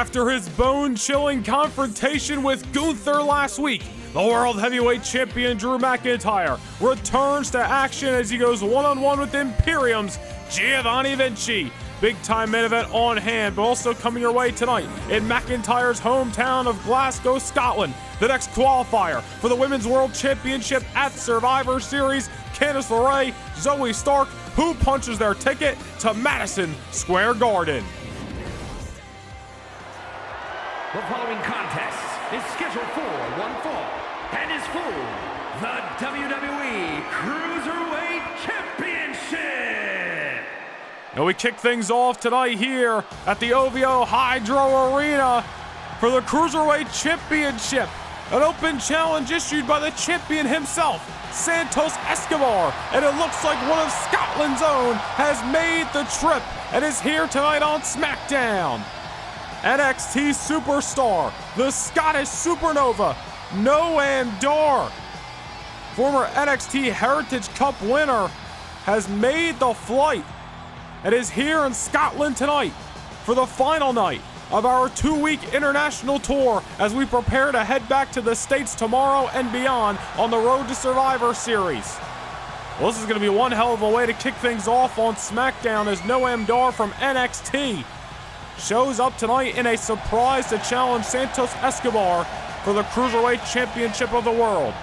After his bone-chilling confrontation with Gunther last week, the World Heavyweight Champion Drew McIntyre returns to action as he goes one-on-one with Imperium's Giovanni Vinci. Big-time main event on hand, but also coming your way tonight in McIntyre's hometown of Glasgow, Scotland. The next qualifier for the Women's World Championship at Survivor Series, Candice LeRae, Zoe Stark, who punches their ticket to Madison Square Garden. The following contest is scheduled for one fall and is for the WWE Cruiserweight Championship. And we kick things off tonight here at the OVO Hydro Arena for the Cruiserweight Championship. An open challenge issued by the champion himself, Santos Escobar. And it looks like one of Scotland's own has made the trip and is here tonight on SmackDown. NXT superstar, the Scottish Supernova, Noam Dar, former NXT Heritage Cup winner, has made the flight and is here in Scotland tonight for the final night of our 2-week international tour as we prepare to head back to the States tomorrow and beyond on the Road to Survivor Series. Well, this is going to be one hell of a way to kick things off on SmackDown as Noam Dar from NXT shows up tonight in a surprise to challenge Santos Escobar for the Cruiserweight Championship of the World.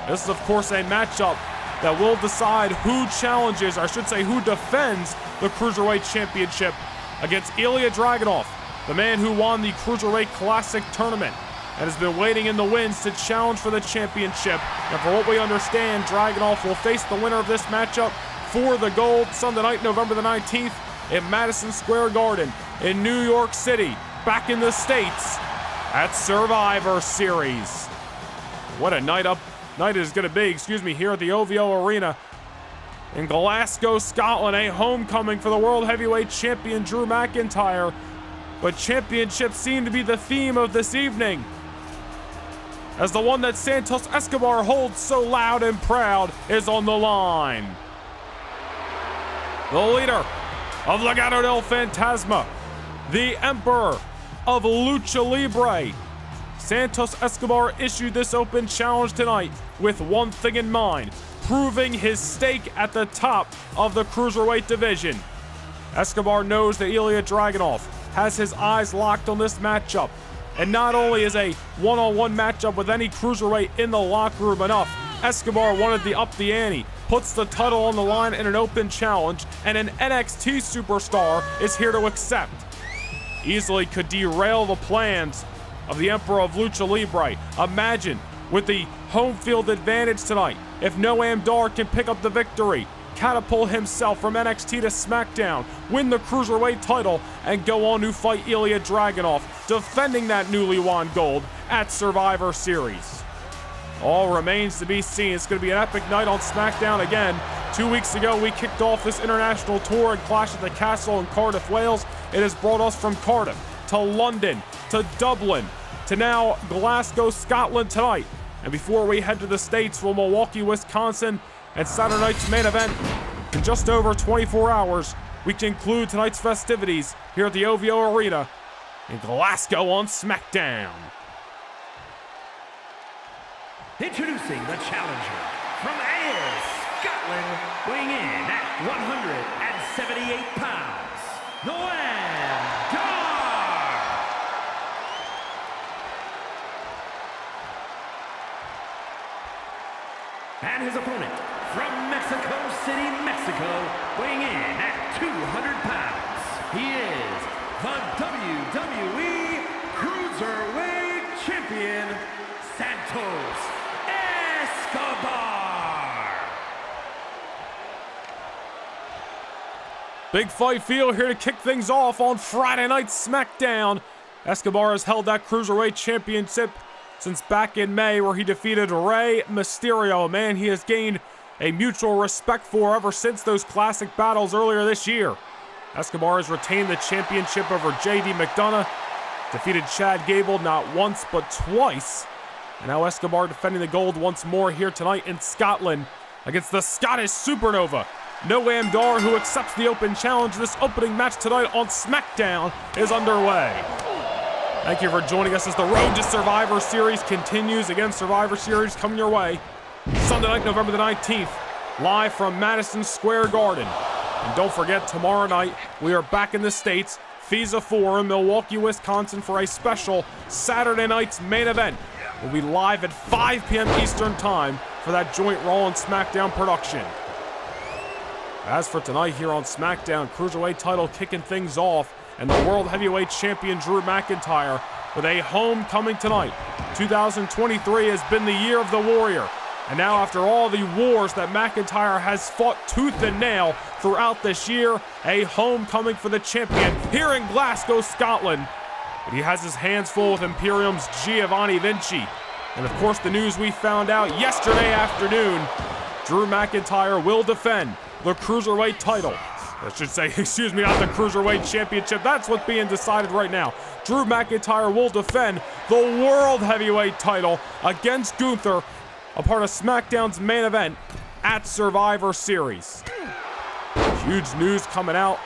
This is, of course, a matchup that will decide who challenges, or I should say who defends, the Cruiserweight Championship against Ilya Dragunov, the man who won the Cruiserweight Classic Tournament and has been waiting in the wings to challenge for the championship. And for what we understand, Dragunov will face the winner of this matchup for the gold Sunday night, November the 19th, in Madison Square Garden in New York City, back in the States at Survivor Series. What a night it is going to be, here at the OVO Arena in Glasgow, Scotland, a homecoming for the World Heavyweight Champion Drew McIntyre. But championships seem to be the theme of this evening, as the one that Santos Escobar holds so loud and proud is on the line. The leader of Legado del Fantasma, the Emperor of Lucha Libre, Santos Escobar issued this open challenge tonight with one thing in mind: proving his stake at the top of the Cruiserweight division. Escobar knows that Ilya Dragunov has his eyes locked on this matchup, and not only is a one-on-one matchup with any Cruiserweight in the locker room enough, Escobar wanted to up the ante, puts the title on the line in an open challenge, and an NXT superstar is here to accept. Easily could derail the plans of the Emperor of Lucha Libre. Imagine, with the home field advantage tonight, if Noam Dar can pick up the victory, catapult himself from NXT to SmackDown, win the Cruiserweight title, and go on to fight Ilya Dragunov, defending that newly won gold at Survivor Series. All remains to be seen. It's going to be an epic night on SmackDown again. 2 weeks ago, we kicked off this international tour and Clash at the Castle in Cardiff, Wales. It has brought us from Cardiff to London to Dublin to now Glasgow, Scotland tonight. And before we head to the States for Milwaukee, Wisconsin, and Saturday night's main event, in just over 24 hours, we conclude tonight's festivities here at the OVO Arena in Glasgow on SmackDown. Introducing the challenger from Ayr, Scotland, weighing in at 178 pounds, Noam Dar. And his opponent from Mexico City, Mexico, weighing in at 200 pounds, he is the WWE Cruiserweight Champion, Santos Escobar. Big fight feel here to kick things off on Friday night SmackDown. Escobar has held that Cruiserweight Championship since back in May, where he defeated Rey Mysterio, a man he has gained a mutual respect for ever since those classic battles earlier this year. Escobar has retained the championship over JD McDonough, defeated Chad Gable not once but twice, and now Escobar defending the gold once more here tonight in Scotland against the Scottish Supernova, Noam Dar, who accepts the open challenge. This opening match tonight on SmackDown is underway. Thank you for joining us as the road to Survivor Series continues. Again, Survivor Series coming your way Sunday night, November the 19th, live from Madison Square Garden. And don't forget, tomorrow night, we are back in the States, FISA 4 in Milwaukee, Wisconsin for a special Saturday night's main event. We'll be live at 5 p.m. Eastern Time for that joint Raw and SmackDown production. As for tonight here on SmackDown, Cruiserweight title kicking things off, and the World Heavyweight Champion Drew McIntyre with a homecoming tonight. 2023 has been the year of the Warrior. And now, after all the wars that McIntyre has fought tooth and nail throughout this year, a homecoming for the champion here in Glasgow, Scotland. But he has his hands full with Imperium's Giovanni Vinci. And of course, the news we found out yesterday afternoon, Drew McIntyre will defend the Cruiserweight title. I should say, excuse me, not the Cruiserweight Championship. That's what's being decided right now. Drew McIntyre will defend the World Heavyweight title against Gunther, a part of SmackDown's main event at Survivor Series. Huge news coming out.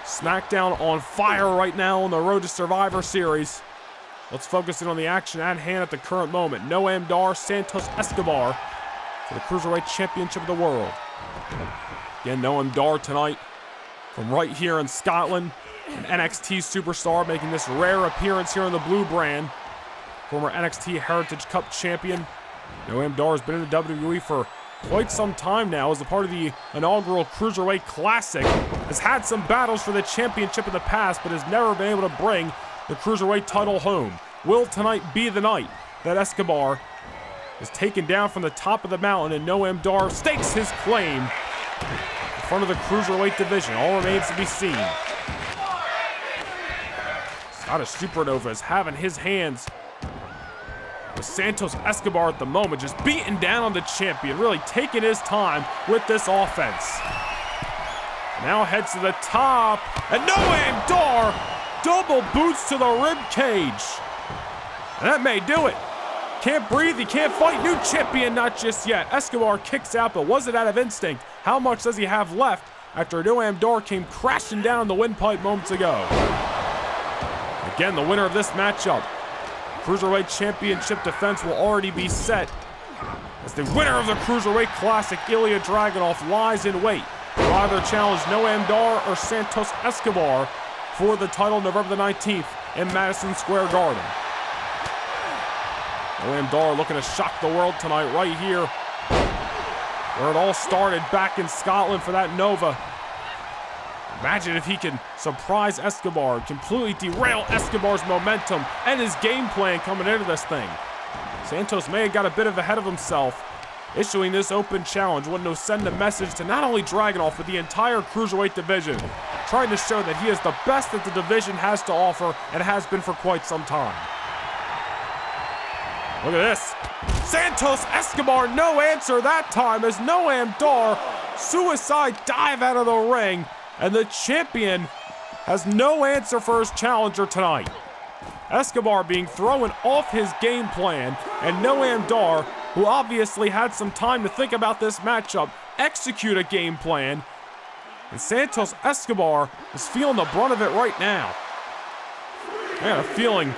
SmackDown on fire right now on the road to Survivor Series. Let's focus in on the action at hand at the current moment. Noam Dar, Santos Escobar for the Cruiserweight Championship of the World. Again, Noam Dar tonight from right here in Scotland. An NXT superstar making this rare appearance here on the blue brand. Former NXT Heritage Cup champion. Noam Dar has been in the WWE for quite some time now as a part of the inaugural Cruiserweight Classic. Has had some battles for the championship in the past, but has never been able to bring the Cruiserweight title home. Will tonight be the night that Escobar is taken down from the top of the mountain and Noam Dar stakes his claim in front of the Cruiserweight division? All remains to be seen. Scottish Supernova is having his hands with Santos Escobar at the moment, just beating down on the champion, really taking his time with this offense. Now heads to the top, and Noam Dar double boots to the rib cage. And that may do it. Can't breathe, he can't fight, new champion, not just yet. Escobar kicks out, but was it out of instinct? How much does he have left after Noam Dar came crashing down the windpipe moments ago? Again, the winner of this matchup, Cruiserweight Championship defense, will already be set as the winner of the Cruiserweight Classic, Ilya Dragunov, lies in wait. Will either challenge Noam Dar or Santos Escobar for the title November the 19th in Madison Square Garden. Noam Dar looking to shock the world tonight right here where it all started back in Scotland for that Nova. Imagine if he can surprise Escobar, completely derail Escobar's momentum and his game plan coming into this thing. Santos may have got a bit ahead of himself, issuing this open challenge, wanting to send a message to not only Dragunov, but the entire Cruiserweight division, trying to show that he is the best that the division has to offer and has been for quite some time. Look at this. Santos Escobar, no answer that time as Noam Dar suicide dive out of the ring, and the champion has no answer for his challenger tonight. Escobar being thrown off his game plan, and Noam Dar, who obviously had some time to think about this matchup, execute a game plan, and Santos Escobar is feeling the brunt of it right now. I got a feeling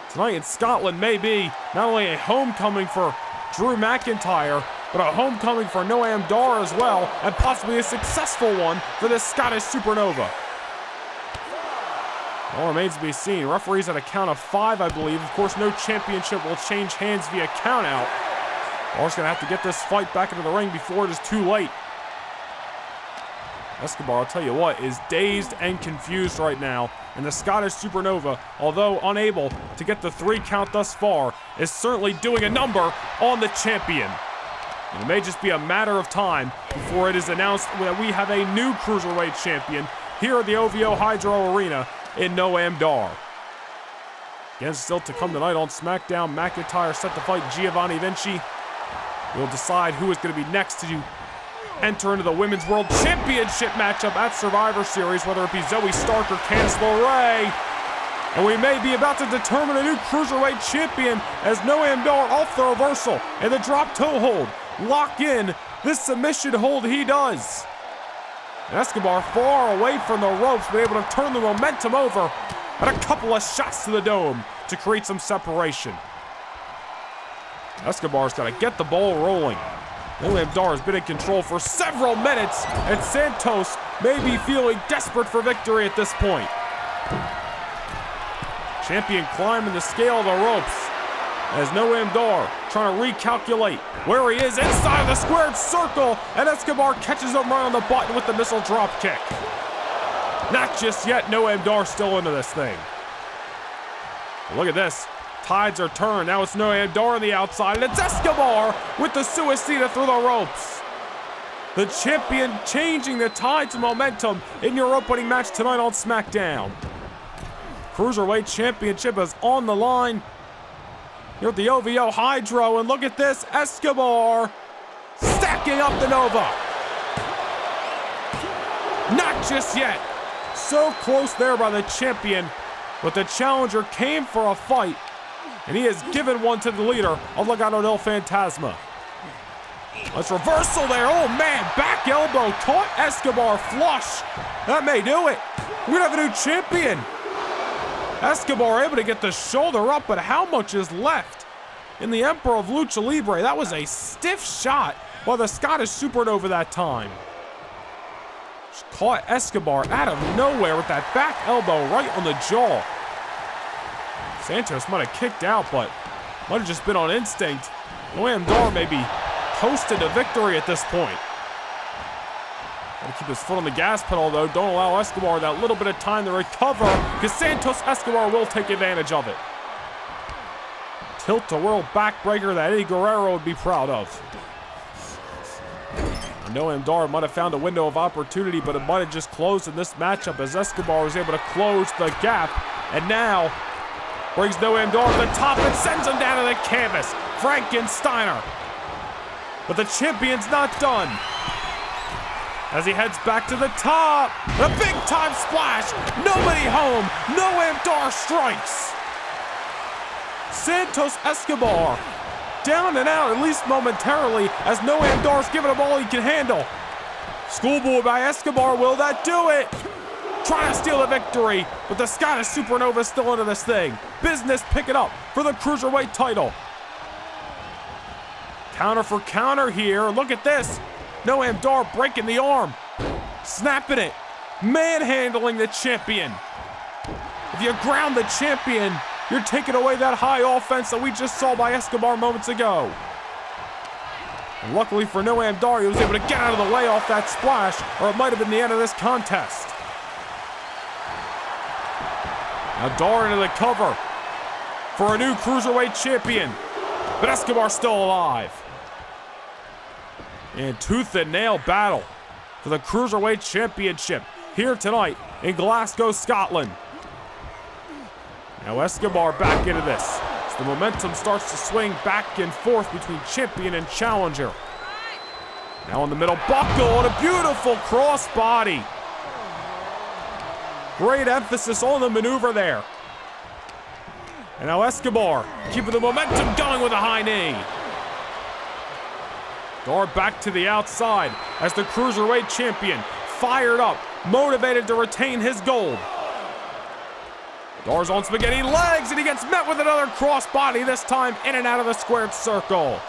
tonight in Scotland may be not only a homecoming for Drew McIntyre, but a homecoming for Noam Dar as well, and possibly a successful one for this Scottish Supernova. All remains to be seen. Referees at a count of 5, I believe. Of course, no championship will change hands via countout. Dar's gonna have to get this fight back into the ring before it is too late. Escobar, I'll tell you what, is dazed and confused right now. And the Scottish Supernova, although unable to get the 3 count thus far, is certainly doing a number on the champion. And it may just be a matter of time before it is announced that we have a new Cruiserweight champion here at the OVO Hydro Arena in Noam Dar. Again, still to come tonight on SmackDown, McIntyre set to fight Giovanni Vinci. We'll decide who is going to be next to enter into the Women's World Championship matchup at Survivor Series, whether it be Zoe Stark or Candice LeRae. And we may be about to determine a new Cruiserweight champion as Noam Dar off the reversal and the drop toe hold. Lock in this submission hold he does. And Escobar far away from the ropes, but able to turn the momentum over and a couple of shots to the dome to create some separation. Escobar's got to get the ball rolling. Noam Dar has been in control for several minutes, and Santos may be feeling desperate for victory at this point. Champion climbing the scale of the ropes as Noam Dar trying to recalculate where he is inside of the squared circle, and Escobar catches him right on the button with the missile drop kick. Not just yet, Noam Dar still into this thing. Look at this. Tides are turned. Now it's Noam Dar on the outside, and it's Escobar with the suicida through the ropes. The champion changing the tides of momentum in your opening match tonight on SmackDown. Cruiserweight Championship is on the line. You're at the OVO Hydro, and look at this. Escobar stacking up the Nova. Not just yet. So close there by the champion, but the challenger came for a fight, and he has given one to the leader of Legado del Fantasma. Let's reversal there. Oh man, back elbow caught Escobar flush. That may do it. We're gonna have a new champion. Escobar able to get the shoulder up, but how much is left in the Emperor of Lucha Libre? That was a stiff shot by the Scottish Supernova that time. Just caught Escobar out of nowhere with that back elbow right on the jaw. Santos might have kicked out, but might have just been on instinct. Noam Dar may be coasting to victory at this point. Gotta keep his foot on the gas pedal, though. Don't allow Escobar that little bit of time to recover, because Santos Escobar will take advantage of it. Tilt-a-whirl backbreaker that Eddie Guerrero would be proud of. Noam Dar might have found a window of opportunity, but it might have just closed in this matchup as Escobar was able to close the gap, and now brings Noam Dar to the top and sends him down to the canvas. Frankensteiner. But the champion's not done. As he heads back to the top, a big time splash, nobody home, Noam Dar strikes. Santos Escobar down and out, at least momentarily, as Noam Dar's giving him all he can handle. Schoolboy by Escobar, will that do it? Trying to steal the victory, but the Scottish Supernova is still into this thing. Business picking up for the Cruiserweight title. Counter for counter here, look at this. Noam Dar breaking the arm, snapping it, manhandling the champion. If you ground the champion, you're taking away that high offense that we just saw by Escobar moments ago. And luckily for Noam Dar, he was able to get out of the way off that splash, or it might have been the end of this contest. Now Dar into the cover for a new Cruiserweight champion, but Escobar's still alive. And tooth and nail battle for the Cruiserweight Championship here tonight in Glasgow, Scotland. Now Escobar back into this. As the momentum starts to swing back and forth between champion and challenger. Now in the middle buckle and a beautiful crossbody. Great emphasis on the maneuver there. And now Escobar keeping the momentum going with a high knee. Dar back to the outside as the Cruiserweight champion, fired up, motivated to retain his gold. Dar's on spaghetti legs, and he gets met with another crossbody, this time in and out of the squared circle.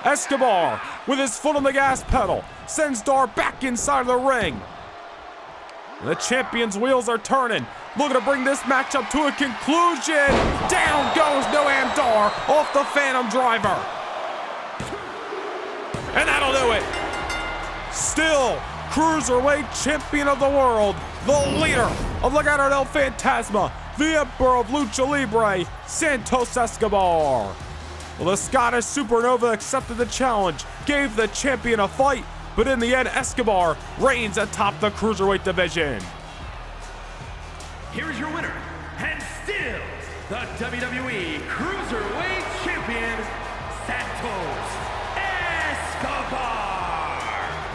Escobar, with his foot on the gas pedal, sends Dar back inside of the ring. The champion's wheels are turning, looking to bring this matchup to a conclusion. Down goes Noam Dar off the Phantom Driver. And that'll do it. Still Cruiserweight champion of the world, the leader of Legado del Fantasma, the Emperor of Lucha Libre, Santos Escobar. Well, the Scottish Supernova accepted the challenge, gave the champion a fight, but in the end, Escobar reigns atop the Cruiserweight division. Here's your winner, and still the WWE Cruiserweight Champion, Santos Escobar.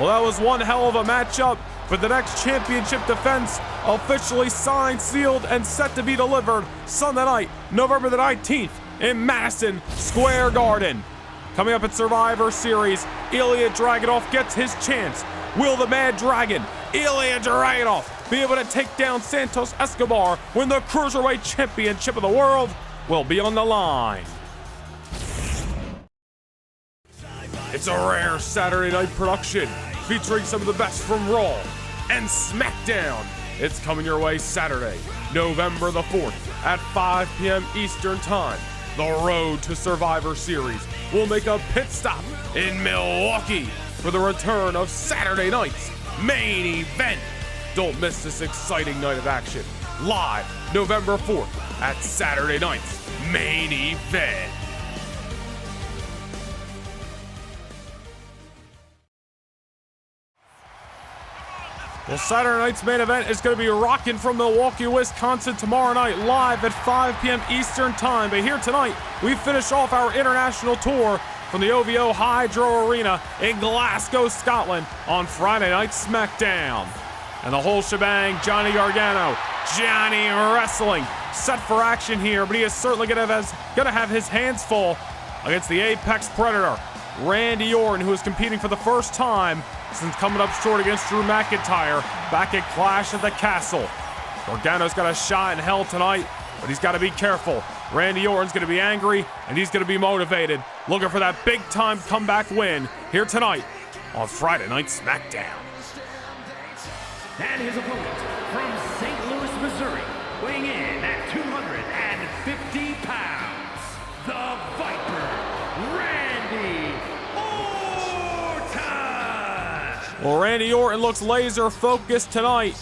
Well, that was one hell of a matchup, but the next championship defense officially signed, sealed, and set to be delivered Sunday night, November the 19th in Madison Square Garden. Coming up at Survivor Series, Ilya Dragunov gets his chance. Will the Mad Dragon, Ilya Dragunov, be able to take down Santos Escobar when the Cruiserweight Championship of the world will be on the line. It's a rare Saturday night production featuring some of the best from Raw and SmackDown. It's coming your way Saturday, November the 4th at 5 p.m. Eastern Time. The Road to Survivor Series will make a pit stop in Milwaukee for the return of Saturday night's main event. Don't miss this exciting night of action. Live November 4th at Saturday night's main event. Well, Saturday night's main event is going to be rocking from Milwaukee, Wisconsin tomorrow night, live at 5 p.m. Eastern Time. But here tonight, we finish off our international tour from the OVO Hydro Arena in Glasgow, Scotland on Friday Night SmackDown. And the whole shebang, Johnny Gargano, Johnny Wrestling, set for action here, but he is certainly going to have his hands full against the Apex Predator, Randy Orton, who is competing for the first time since coming up short against Drew McIntyre back at Clash at the Castle. Gargano's got a shot in hell tonight, but he's got to be careful. Randy Orton's going to be angry, and he's going to be motivated, looking for that big-time comeback win here tonight on Friday Night SmackDown. And his opponent from St. Louis, Missouri, weighing in at 250 pounds, the Viper, Randy Orton! Well, Randy Orton looks laser focused tonight,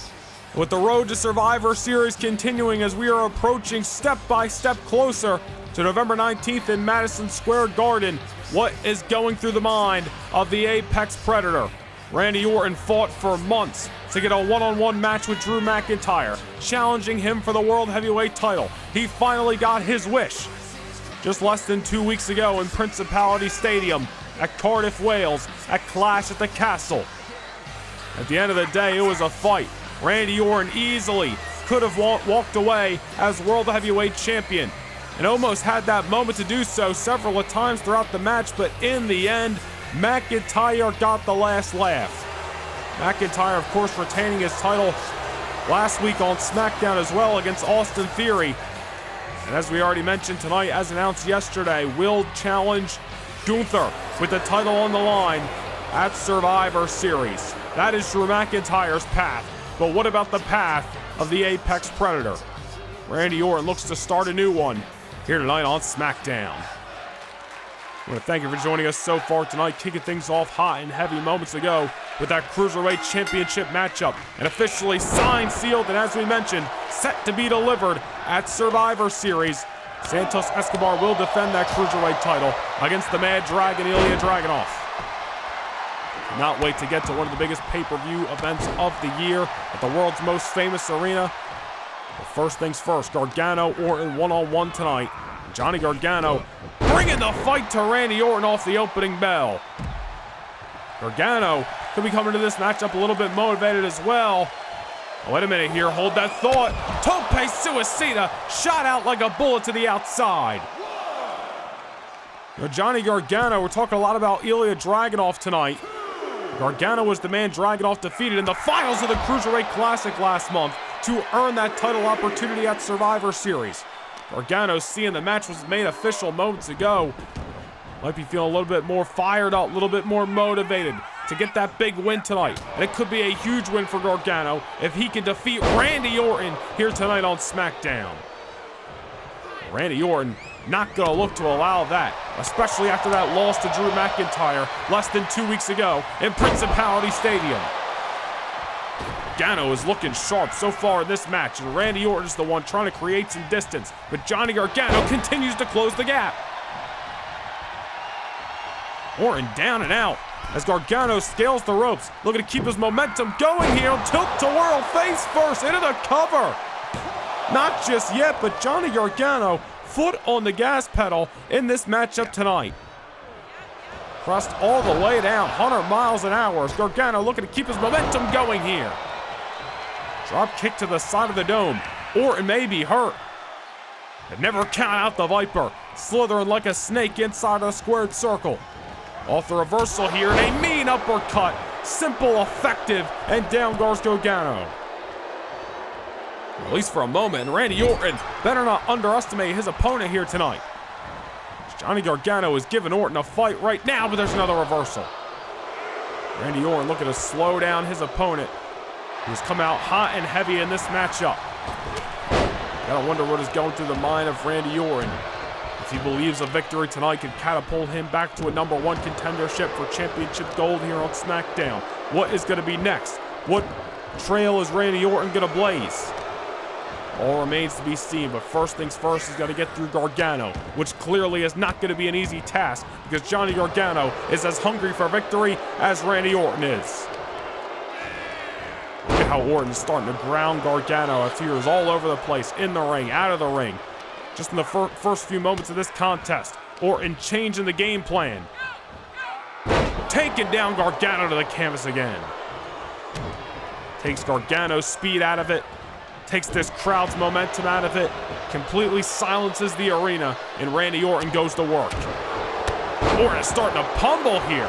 with the Road to Survivor Series continuing as we are approaching step by step closer to November 19th in Madison Square Garden. What is going through the mind of the Apex Predator? Randy Orton fought for months to get a one-on-one match with Drew McIntyre, challenging him for the World Heavyweight title. He finally got his wish just less than 2 weeks ago in Principality Stadium at Cardiff, Wales, at Clash at the Castle. At the end of the day, it was a fight. Randy Orton easily could have walked away as World Heavyweight Champion and almost had that moment to do so several times throughout the match, but in the end, McIntyre got the last laugh. McIntyre, of course, retaining his title last week on SmackDown as well against Austin Theory. And as we already mentioned tonight, as announced yesterday, will challenge Gunther with the title on the line at Survivor Series. That is Drew McIntyre's path. But what about the path of the Apex Predator? Randy Orton looks to start a new one here tonight on SmackDown. I want to thank you for joining us so far tonight, kicking things off hot and heavy moments ago with that Cruiserweight Championship matchup, and officially signed, sealed, and as we mentioned, set to be delivered at Survivor Series. Santos Escobar will defend that Cruiserweight title against the Mad Dragon, Ilya Dragunov. Cannot wait to get to one of the biggest pay-per-view events of the year at the world's most famous arena. But first things first, Gargano Orton one-on-one tonight. Johnny Gargano bringing the fight to Randy Orton off the opening bell. Gargano could be coming to this matchup a little bit motivated as well. Oh, wait a minute here, hold that thought. Tope Suicida shot out like a bullet to the outside. Now, Johnny Gargano, we're talking a lot about Ilya Dragunov tonight. Gargano was the man Dragunov defeated in the finals of the Cruiserweight Classic last month to earn that title opportunity at Survivor Series. Gargano, seeing the match was made official moments ago, might be feeling a little bit more fired up, a little bit more motivated to get that big win tonight. And it could be a huge win for Gargano if he can defeat Randy Orton here tonight on SmackDown. Randy Orton not going to look to allow that, especially after that loss to Drew McIntyre less than 2 weeks ago in Principality Stadium. Gargano is looking sharp so far in this match, and Randy Orton is the one trying to create some distance, but Johnny Gargano continues to close the gap. Orton down and out as Gargano scales the ropes, looking to keep his momentum going here. Tilt to whirl face first into the cover. Not just yet, but Johnny Gargano foot on the gas pedal in this matchup tonight. Pressed all the way down, 100 miles an hour as Gargano looking to keep his momentum going here. Drop kick to the side of the dome. Orton may be hurt. But never count out the Viper, slithering like a snake inside a squared circle. Off the reversal here, and a mean uppercut. Simple, effective, and down goes Gargano. at least for a moment. And Randy Orton better not underestimate his opponent here tonight. Johnny Gargano is giving Orton a fight right now, but there's another reversal. Randy Orton looking to slow down his opponent, who's come out hot and heavy in this matchup. Gotta wonder what is going through the mind of Randy Orton. If he believes a victory tonight could catapult him back to a #1 contendership for championship gold here on SmackDown. What is gonna be next? What trail is Randy Orton gonna blaze? All remains to be seen, but first things first, he's got to get through Gargano, which clearly is not going to be an easy task because Johnny Gargano is as hungry for victory as Randy Orton is. Look at how Orton's starting to ground Gargano as he is all over the place, in the ring, out of the ring. Just in the first few moments of this contest, Orton changing the game plan. Taking down Gargano to the canvas again. Takes Gargano's speed out of it. Takes this crowd's momentum out of it, completely silences the arena, and Randy Orton goes to work. Orton is starting to pummel here.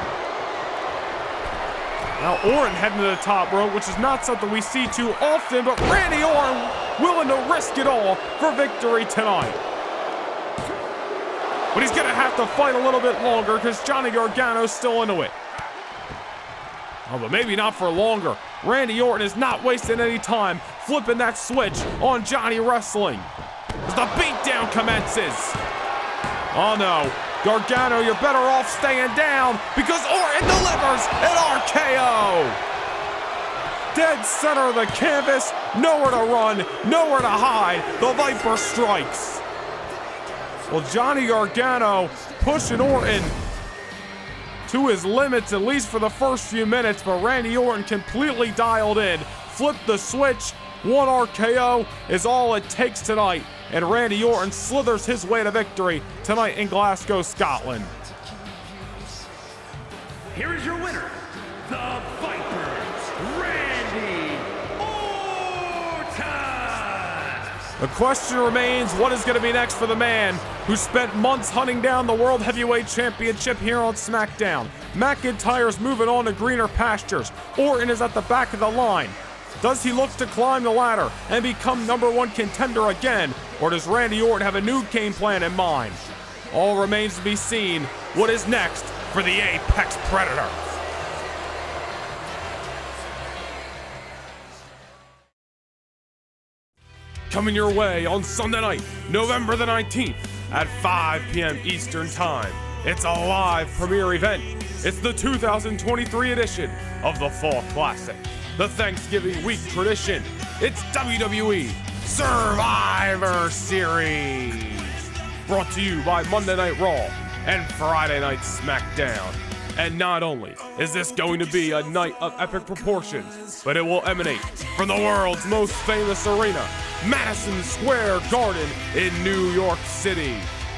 Now Orton heading to the top rope, which is not something we see too often, but Randy Orton willing to risk it all for victory tonight. But he's gonna have to fight a little bit longer because Johnny Gargano's still into it. Oh, but maybe not for longer. Randy Orton is not wasting any time flipping that switch on Johnny Wrestling as the beatdown commences. Oh no, Gargano, you're better off staying down because Orton delivers an RKO. Dead center of the canvas, nowhere to run, nowhere to hide. The Viper strikes. Well, Johnny Gargano pushing Orton to his limits, at least for the first few minutes, but Randy Orton completely dialed in, flipped the switch. One RKO is all it takes tonight, and Randy Orton slithers his way to victory tonight in Glasgow, Scotland. Here is your winner, the Vipers, Randy Orton. The question remains, what is going to be next for the man who spent months hunting down the World Heavyweight Championship here on SmackDown? McIntyre's moving on to greener pastures. Orton is at the back of the line. Does he look to climb the ladder and become #1 contender again? Or does Randy Orton have a new game plan in mind? All remains to be seen. What is next for the Apex Predator? Coming your way on Sunday night, November the 19th at 5 p.m. Eastern Time. It's a live premiere event. It's the 2023 edition of the Fall Classic, the Thanksgiving week tradition. It's WWE Survivor Series, brought to you by Monday Night Raw and Friday Night SmackDown. And not only is this going to be a night of epic proportions, but it will emanate from the world's most famous arena, Madison Square Garden in New York City.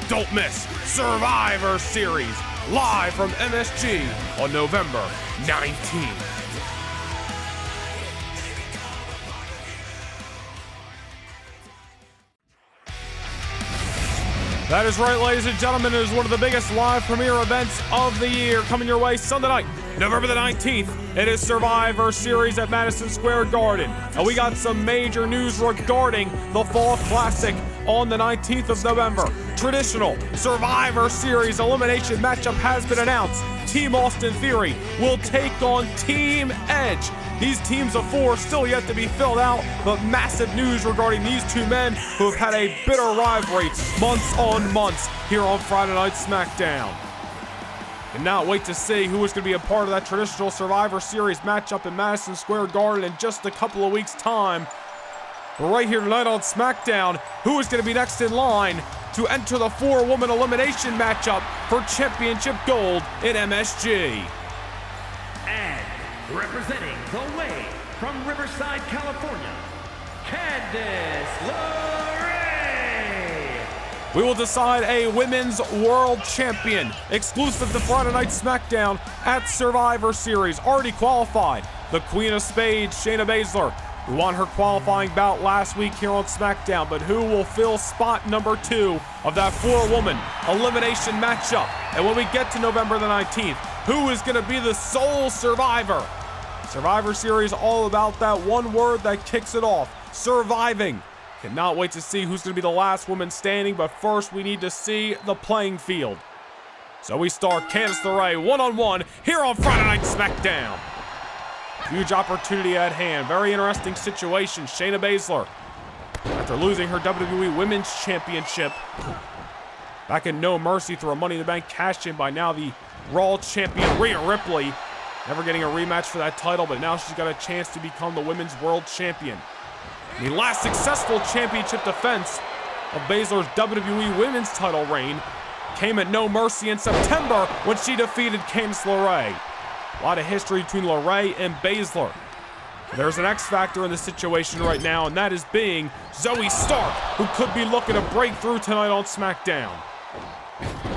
Don't miss Survivor Series, live from MSG on November 19th. That is right, ladies and gentlemen. It is one of the biggest live premiere events of the year coming your way Sunday night, November the 19th. It is Survivor Series at Madison Square Garden. And we got some major news regarding the Fall Classic on the 19th of November. Traditional Survivor Series elimination matchup has been announced. Team Austin Theory will take on Team Edge. These teams of four still yet to be filled out, but massive news regarding these two men who have had a bitter rivalry months on months here on Friday Night SmackDown. Cannot wait to see who is going to be a part of that traditional Survivor Series matchup in Madison Square Garden in just a couple of weeks' time. But right here tonight on SmackDown, who is going to be next in line to enter the four-woman elimination matchup for championship gold in MSG. And representing the way from Riverside, California, Candice LeRae. We will decide a women's world champion exclusive to Friday Night SmackDown at Survivor Series. Already qualified, the Queen of Spades, Shayna Baszler, who won her qualifying bout last week here on SmackDown, but who will fill spot number 2 of that four-woman elimination matchup? And when we get to November the 19th, who is going to be the sole survivor Survivor Series all about that one word that kicks it off, surviving. Cannot wait to see who's going to be the last woman standing, but first we need to see the playing field. Zoe Stark, Candice LeRae, one-on-one here on Friday Night SmackDown. Huge opportunity at hand. Very interesting situation. Shayna Baszler, after losing her WWE Women's Championship back in No Mercy through a Money in the Bank cash-in by now the Raw champion Rhea Ripley. Never getting a rematch for that title, but now she's got a chance to become the Women's World Champion. The last successful championship defense of Baszler's WWE Women's title reign came at No Mercy in September when she defeated Candice LeRae. A lot of history between LeRae and Baszler. There's an X factor in the situation right now, and that is being Zoe Stark, who could be looking to break through tonight on SmackDown.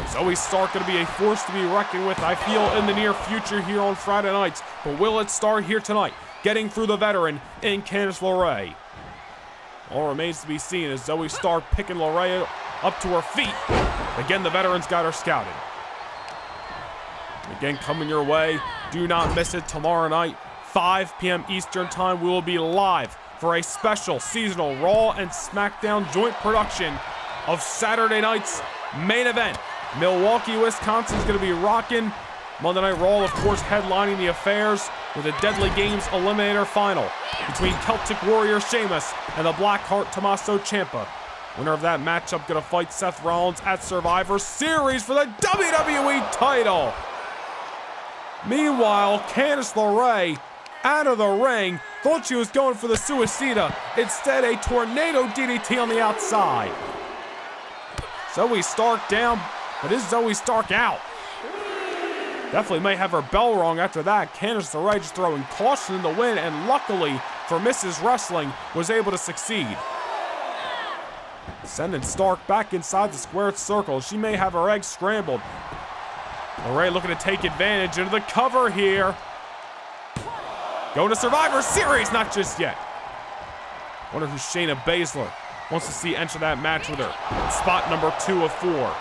Zoe Stark going to be a force to be reckoned with, I feel, in the near future here on Friday nights. But will it start here tonight, getting through the veteran in Candice LeRae? All remains to be seen as Zoe Stark picking LeRae up to her feet. Again, the veterans got her scouted. Again, coming your way. Do not miss it tomorrow night, 5 p.m. Eastern Time. We will be live for a special seasonal Raw and SmackDown joint production of Saturday night's main event. Milwaukee, Wisconsin is going to be rocking. Monday Night Raw, of course, headlining the affairs with a Deadly Games Eliminator Final between Celtic Warrior Sheamus and the Blackheart Tommaso Ciampa. Winner of that matchup going to fight Seth Rollins at Survivor Series for the WWE title. Meanwhile, Candice LeRae out of the ring, thought she was going for the Suicida. Instead, a tornado DDT on the outside. Zoe Stark down, but is Zoe Stark out? Definitely may have her bell rung after that. Candice LeRae just throwing caution in the wind, and luckily for Mrs. Wrestling, was able to succeed. Sending Stark back inside the squared circle. She may have her eggs scrambled. LeRae looking to take advantage into the cover here. Going to Survivor Series, not just yet. Wonder who Shayna Baszler wants to see enter that match with her. Spot number 2 of 4.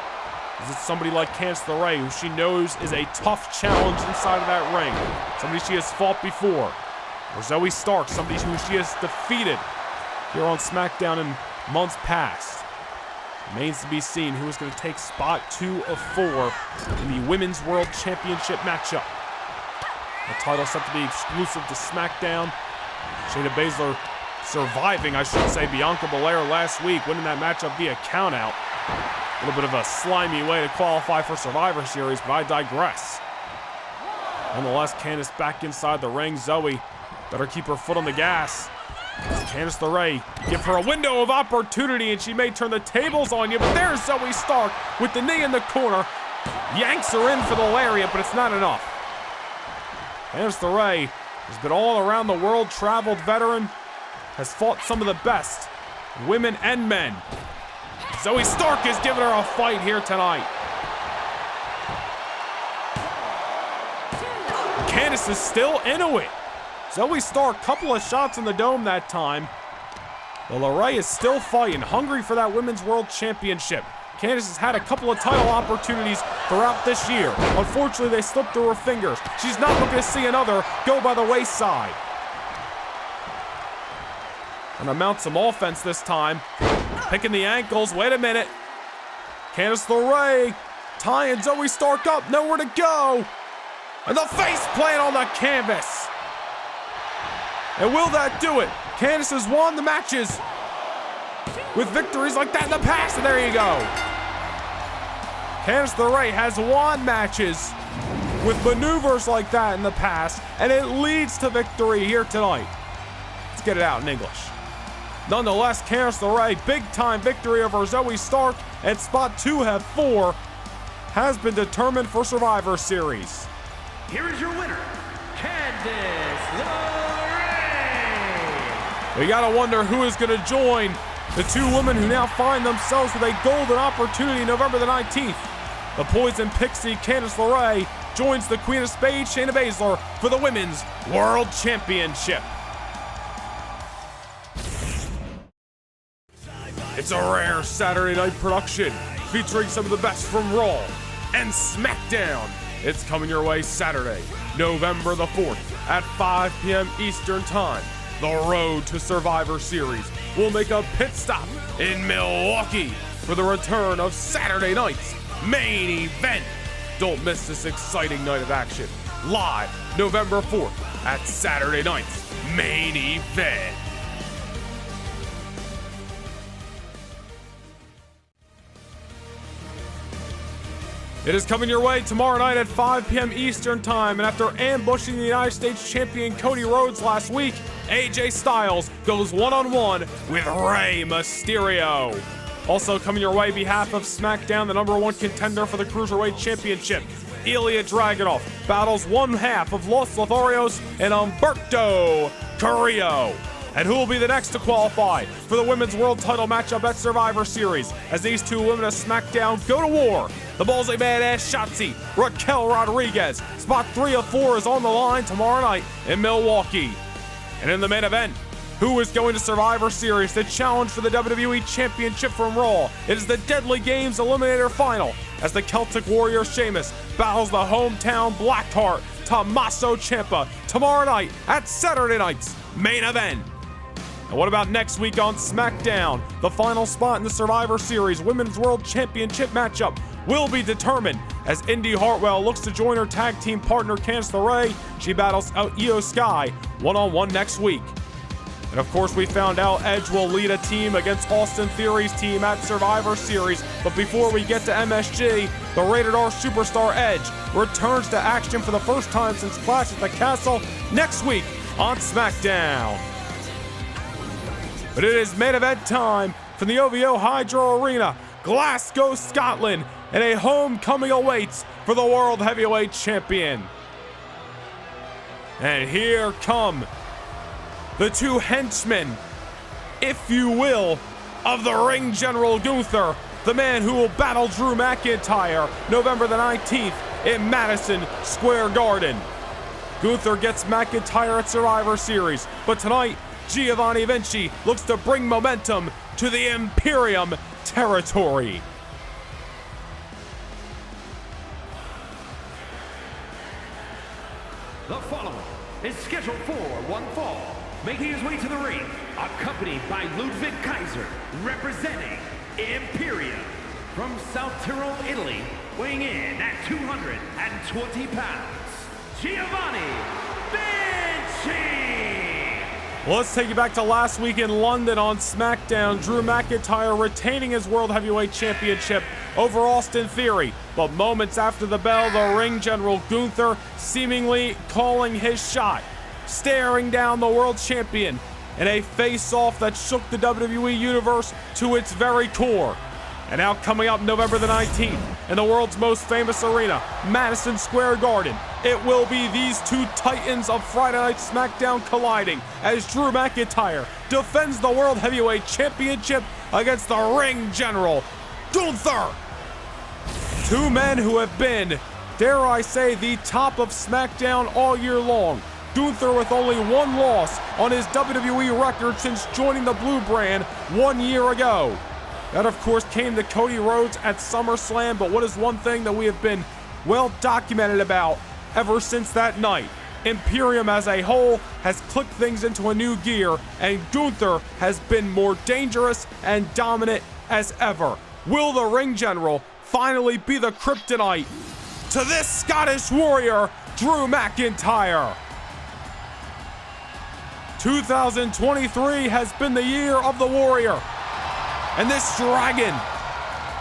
Is it somebody like Candice LeRae, who she knows is a tough challenge inside of that ring? Somebody she has fought before. Or Zoe Stark, somebody who she has defeated here on SmackDown in months past. Remains to be seen who is going to take spot 2 of 4 in the Women's World Championship matchup. The title set to be exclusive to SmackDown. Shayna Baszler surviving, I should say, Bianca Belair last week, winning that matchup via countout. A little bit of a slimy way to qualify for Survivor Series, but I digress. Nonetheless, Candice back inside the ring. Zoe better keep her foot on the gas. Candice LeRae, give her a window of opportunity, and she may turn the tables on you, but there's Zoe Stark with the knee in the corner. Yanks her in for the lariat, but it's not enough. Candice LeRae has been all around the world, traveled veteran, has fought some of the best, women and men. Zoe Stark is giving her a fight here tonight. Candice is still into it. Zoe Stark, couple of shots in the dome that time. But LeRae is still fighting, hungry for that Women's World Championship. Candice has had a couple of title opportunities throughout this year. Unfortunately, they slipped through her fingers. She's not looking to see another go by the wayside. Gonna mount some offense this time. Picking the ankles, wait a minute. Candice LeRae tying Zoe Stark up, nowhere to go. And the face plant on the canvas. And will that do it? Candice has won the matches with victories like that in the past, and there you go. Candice LeRae has won matches with maneuvers like that in the past, and it leads to victory here tonight. Let's get it out in English. Nonetheless, Candice LeRae, big-time victory over Zoe Stark, and spot 2 of 4 has been determined for Survivor Series. Here is your winner, Candice LeRae. We gotta wonder who is gonna join the 2 women who now find themselves with a golden opportunity November the 19th. The Poison Pixie, Candice LeRae, joins the Queen of Spades, Shayna Baszler, for the Women's World Championship. It's a rare Saturday night production featuring some of the best from Raw and SmackDown. it's coming your way Saturday, November the 4th at 5 p.m. Eastern Time. The Road to Survivor Series will make a pit stop in Milwaukee for the return of Saturday night's main event. Don't miss this exciting night of action. Live November 4th at Saturday night's main event. It is coming your way tomorrow night at 5 p.m. Eastern Time, and after ambushing the United States Champion Cody Rhodes last week, AJ Styles goes one-on-one with Rey Mysterio. Also coming your way, behalf of SmackDown, the #1 contender for the Cruiserweight Championship, Ilya Dragunov battles one half of Los Lotharios and Humberto Carrillo. And who will be the next to qualify for the Women's World Title matchup at Survivor Series as these two women of SmackDown go to war? The ballsy badass Shotzi, Raquel Rodriguez. Spot 3 of 4 is on the line tomorrow night in Milwaukee. And in the main event, who is going to Survivor Series to challenge for the WWE Championship from Raw? It is the Deadly Games Eliminator Final as the Celtic Warrior Sheamus battles the hometown Blackheart Tommaso Ciampa tomorrow night at Saturday night's main event. And what about next week on SmackDown? The final spot in the Survivor Series Women's World Championship matchup will be determined as Indy Hartwell looks to join her tag team partner Candice LeRae. She battles out Io Sky one-on-one next week. And of course, we found out Edge will lead a team against Austin Theory's team at Survivor Series. But before we get to MSG, the Rated R superstar Edge returns to action for the first time since Clash at the Castle next week on SmackDown. But it is main event time from the OVO Hydro Arena, Glasgow, Scotland, and a homecoming awaits for the World Heavyweight Champion. And here come the two henchmen, if you will, of the Ring General Gunther, the man who will battle Drew McIntyre November the 19th in Madison Square Garden. Gunther gets McIntyre at Survivor Series, but tonight, Giovanni Vinci looks to bring momentum to the Imperium territory. The following is scheduled for one fall, making his way to the ring, accompanied by Ludwig Kaiser, representing Imperium. From South Tyrol, Italy, weighing in at 220 pounds, Giovanni Vinci. Well, let's take you back to last week in London on SmackDown. Drew McIntyre retaining his World Heavyweight Championship over Austin Theory. But moments after the bell, the Ring General Gunther seemingly calling his shot, staring down the World Champion in a face-off that shook the WWE Universe to its very core. And now coming up November the 19th in the world's most famous arena, Madison Square Garden, it will be these two titans of Friday Night SmackDown colliding as Drew McIntyre defends the World Heavyweight Championship against the Ring General, Gunther. Two men who have been, dare I say, the top of SmackDown all year long. Gunther with only one loss on his WWE record since joining the Blue Brand 1 year ago. That, of course, came to Cody Rhodes at SummerSlam, but what is one thing that we have been well documented about ever since that night? Imperium as a whole has clicked things into a new gear, and Gunther has been more dangerous and dominant as ever. Will the Ring General finally be the kryptonite to this Scottish warrior, Drew McIntyre? 2023 has been the year of the warrior. And this dragon,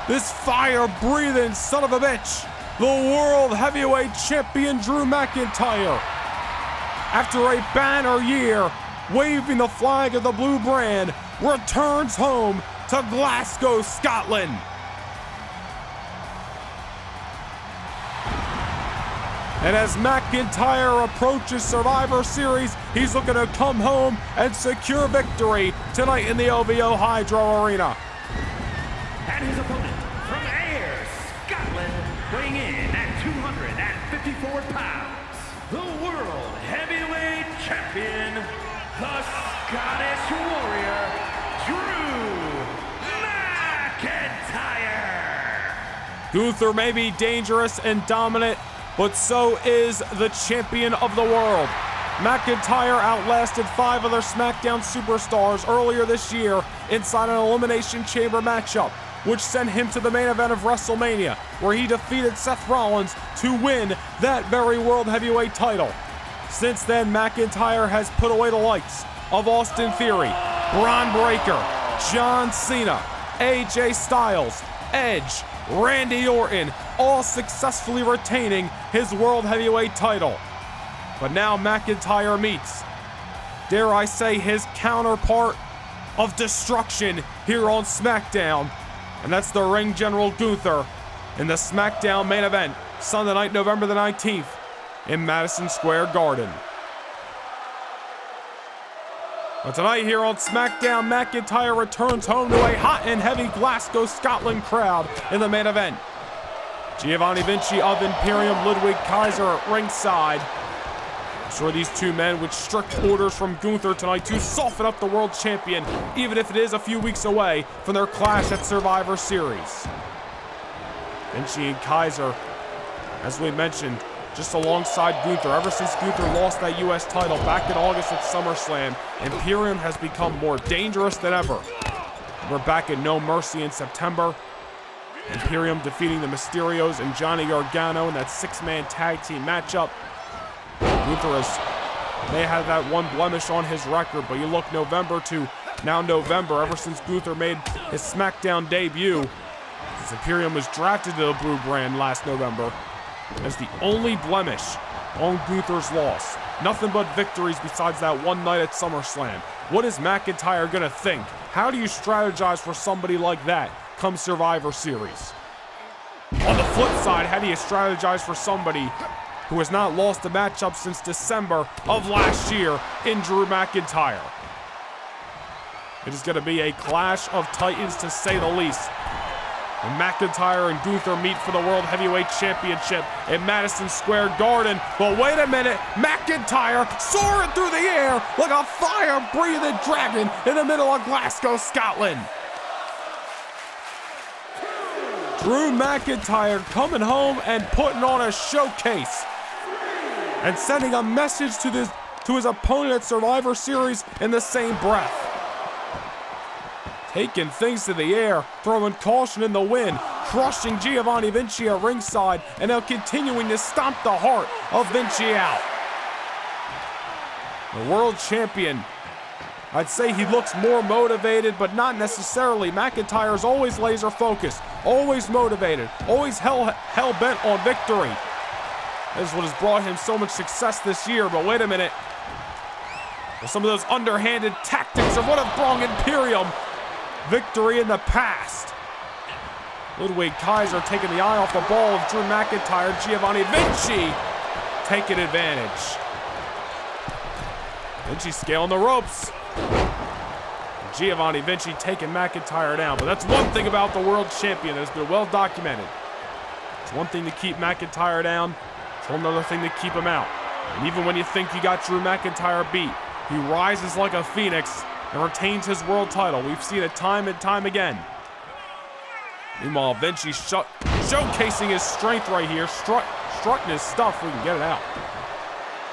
this fire-breathing son of a bitch, the World Heavyweight Champion Drew McIntyre, after a banner year waving the flag of the Blue Brand, returns home to Glasgow, Scotland. And as McIntyre approaches Survivor Series, he's looking to come home and secure victory tonight in the OVO Hydro Arena. And his opponent from Ayr, Scotland, weighing in at 254 pounds, the World Heavyweight Champion, the Scottish Warrior, Drew McIntyre. Gunther may be dangerous and dominant, but so is the champion of the world. McIntyre outlasted 5 other SmackDown superstars earlier this year inside an Elimination Chamber matchup, which sent him to the main event of WrestleMania, where he defeated Seth Rollins to win that very World Heavyweight title. Since then, McIntyre has put away the likes of Austin Theory, Braun Breaker, John Cena, AJ Styles, Edge, Randy Orton, all successfully retaining his World Heavyweight title. But now McIntyre meets, dare I say, his counterpart of destruction here on SmackDown, and that's the Ring General Gunther in the SmackDown main event, Sunday night, November the 19th, in Madison Square Garden. But tonight here on SmackDown, McIntyre returns home to a hot and heavy Glasgow, Scotland crowd in the main event. Giovanni Vinci of Imperium, Ludwig Kaiser at ringside. I'm sure these two men with strict orders from Gunther tonight to soften up the world champion, even if it is a few weeks away from their clash at Survivor Series. Vinci and Kaiser, as we mentioned, just alongside Gunther. Ever since Gunther lost that US title back in August at SummerSlam, Imperium has become more dangerous than ever. We're back at No Mercy in September. Imperium defeating the Mysterios and Johnny Gargano in that 6-man tag team matchup. Gunther may have that one blemish on his record, but you look November to now November, ever since Gunther made his SmackDown debut, since Imperium was drafted to the Blue Brand last November, as the only blemish on Gunther's loss. Nothing but victories besides that one night at SummerSlam. What is McIntyre gonna think? How do you strategize for somebody like that come Survivor Series? On the flip side, how do you strategize for somebody who has not lost a matchup since December of last year in Drew McIntyre? It is gonna be a clash of titans, to say the least. And McIntyre and Gunther meet for the World Heavyweight Championship in Madison Square Garden. But wait a minute, McIntyre soaring through the air like a fire-breathing dragon in the middle of Glasgow, Scotland. Drew McIntyre coming home and putting on a showcase and sending a message to his opponent at Survivor Series in the same breath. Taking things to the air, throwing caution in the wind, crushing Giovanni Vinci at ringside, and now continuing to stomp the heart of Vinci out. The world champion, I'd say he looks more motivated, but not necessarily. McIntyre's always laser focused, always motivated, always hell-bent on victory. This is what has brought him so much success this year, but wait a minute. Well, some of those underhanded tactics of what have brought Imperium victory in the past. Ludwig Kaiser taking the eye off the ball of Drew McIntyre. Giovanni Vinci taking advantage. Vinci scaling the ropes. Giovanni Vinci taking McIntyre down. But that's one thing about the world champion that has been well documented. It's one thing to keep McIntyre down. It's another thing to keep him out. And even when you think you got Drew McIntyre beat, he rises like a phoenix and retains his world title. We've seen it time and time again. Meanwhile, Vinci showcasing his strength right here, strutting his stuff. We can get it out.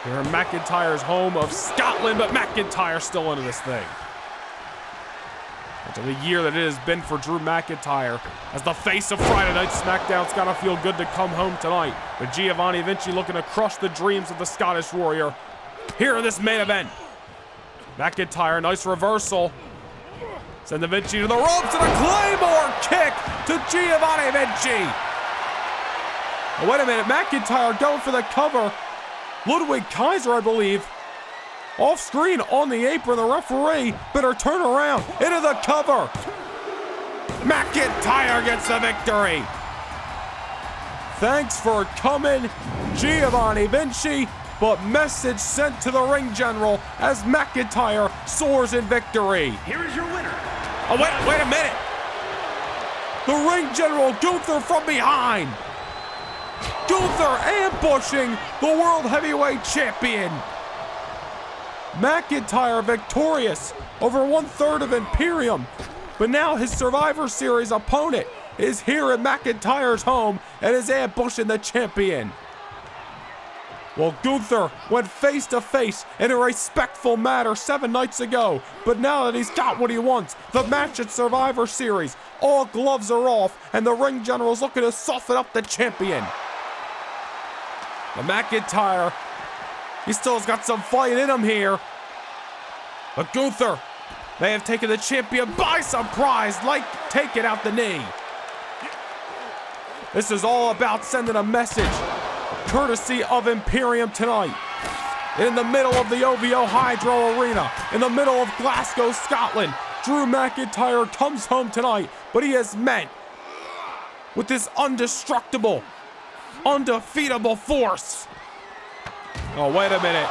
Here in McIntyre's home of Scotland, but McIntyre still into this thing. After the year that it has been for Drew McIntyre, as the face of Friday Night SmackDown, it's gotta feel good to come home tonight. But Giovanni Vinci looking to crush the dreams of the Scottish Warrior here in this main event. McIntyre, nice reversal. Send the Vinci to the ropes and a Claymore kick to Giovanni Vinci. Oh, wait a minute, McIntyre going for the cover. Ludwig Kaiser, I believe, off screen on the apron. The referee better turn around into the cover. McIntyre gets the victory. Thanks for coming, Giovanni Vinci. But message sent to the ring general as McIntyre soars in victory. Here is your winner. Oh, wait a minute. The ring general, Gunther, from behind. Gunther ambushing the World Heavyweight Champion. McIntyre victorious over 1/3 of Imperium. But now his Survivor Series opponent is here at McIntyre's home and is ambushing the champion. Well, Gunther went face to face in a respectful manner 7 nights ago, but now that he's got what he wants, the match at Survivor Series, all gloves are off, and the ring general's looking to soften up the champion. But McIntyre, he still has got some fight in him here. But Gunther may have taken the champion by surprise, like taking out the knee. This is all about sending a message, courtesy of Imperium tonight. In the middle of the OVO Hydro Arena, in the middle of Glasgow, Scotland, Drew McIntyre comes home tonight, but he has met with this indestructible, undefeatable force. Oh, wait a minute.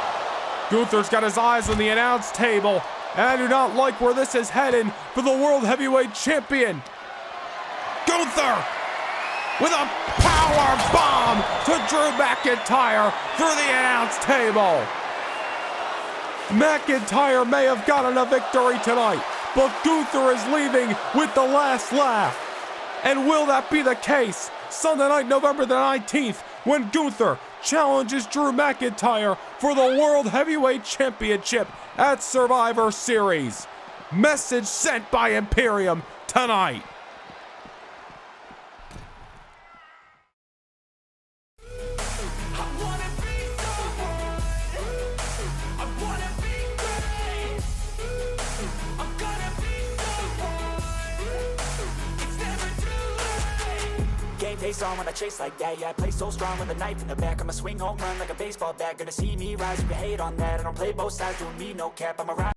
Gunther's got his eyes on the announce table, and I do not like where this is heading for the World Heavyweight Champion. Gunther with a power bomb to Drew McIntyre through the announce table. McIntyre may have gotten a victory tonight, but Gunther is leaving with the last laugh. And will that be the case Sunday night, November the 19th, when Gunther challenges Drew McIntyre for the World Heavyweight Championship at Survivor Series? Message sent by Imperium tonight. Game face on when I chase like that. Yeah, I play so strong with a knife in the back. I'ma swing home run like a baseball bat. Gonna see me rise if you hate on that. I don't play both sides, doing me no cap. I'm a ride.